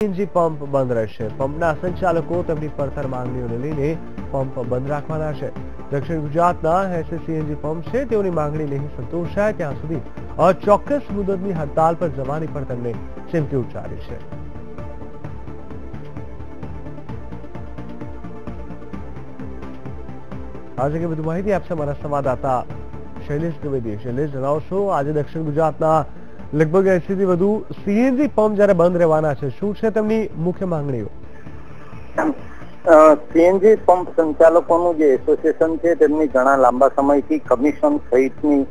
CNG pump બંધ રહેશે. પંપના સંચાલકો તેમની પડતર માંગણીઓને લઈને પંપ બંધ રાખવાના છે. દક્ષિણ ગુજરાતના 80 સીએનજી પંપ છે તેઓની માંગણી નહીં સંતોષાય ત્યાં સુધી અચોક્કસ મુદતની હડતાલ પર જવાની પણ તેમને ચીમકી ઉચ્ચારી છે. આ અંગે વધુ માહિતી આપશે અમારા સંવાદદાતા શૈલેષ દ્વિવેદી. શૈલેષ, જણાવશો આજે દક્ષિણ ગુજરાતના લગભગ 80 થી વધુ સીએનજી પંપ જ્યારે બંધ રહેવાના છે, શું છે તેમની મુખ્ય માંગણીઓ? સીએનજી પંપ સંચાલકોનું જે એસોસિએશન છે તેમની ઘણા લાંબા સમયથી કમિશન સહિતની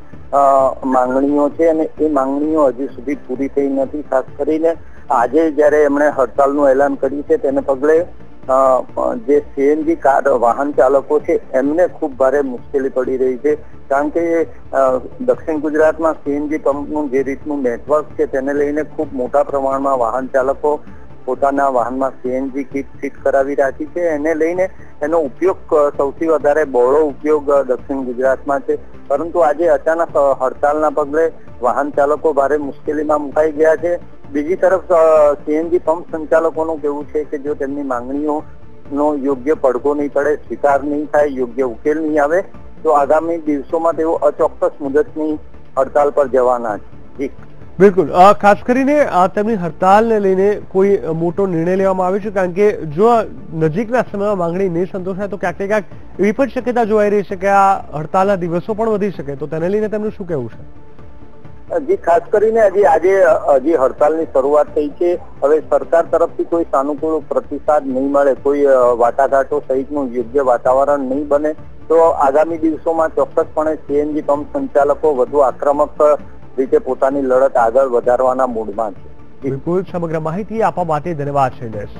માંગણીઓ છે અને એ માંગણીઓ હજી સુધી પૂરી થઈ નથી. ખાસ કરીને આજે જયારે એમણે હડતાલનું એલાન કર્યું છે તેને પગલે જે સીએનજી કાર વાહન ચાલકો છે એમને ખૂબ ભારે મુશ્કેલી પડી રહી છે. કારણ કે દક્ષિણ ગુજરાતમાં સીએનજી પંપનું જે રીતનું નેટવર્ક છે તેને લઈને ખૂબ મોટા પ્રમાણમાં વાહન ચાલકો પોતાના વાહનમાં સીએનજી કીટ ફિટ કરાવી રાખી છે. એને લઈને એનો ઉપયોગ સૌથી વધારે બહોળો ઉપયોગ દક્ષિણ ગુજરાતમાં છે. પરંતુ આજે અચાનક હડતાલના પગલે વાહન ચાલકો ભારે મુશ્કેલીમાં મુકાઈ ગયા છે. બીજી તરફ સીએનજી પંપ સંચાલકોનું કહેવું છે કે જો તેમની માંગણીઓનો યોગ્ય પડઘો નહીં પડે, સ્વીકાર નહીં થાય, યોગ્ય ઉકેલ નહીં આવે તો આગામી દિવસોમાં તેઓ અચોક્કસ મુદતની હડતાલ પર જવાના છે. બિલકુલ, ખાસ કરીને તેમની હડતાલને લઈને કોઈ મોટો નિર્ણય લેવામાં આવ્યો છે? કારણ કે જો નજીકના સમયમાં માંગણી નહીં સંતોષાય તો ક્યાંક ને ક્યાંક એવી પણ શક્યતા જોવાઈ રહી છે કે આ હડતાલના દિવસો પણ વધી શકે, તો તેને લઈને તેમનું શું કહેવું છે? જી, ખાસ કરીને હજી હડતાલની શરૂઆત થઈ છે. હવે સરકાર તરફથી કોઈ સાનુકૂળ પ્રતિસાદ નહીં મળે, કોઈ વાટાઘાટો સહિતનું યોગ્ય વાતાવરણ નહીં બને તો આગામી દિવસોમાં ચોક્કસપણે સીએનજી પંપ સંચાલકો વધુ આક્રમક રીતે પોતાની લડત આગળ વધારવાના મૂડમાં છે. બિલકુલ, સમગ્ર માહિતી આપવા માટે ધન્યવાદ શૈલેષ.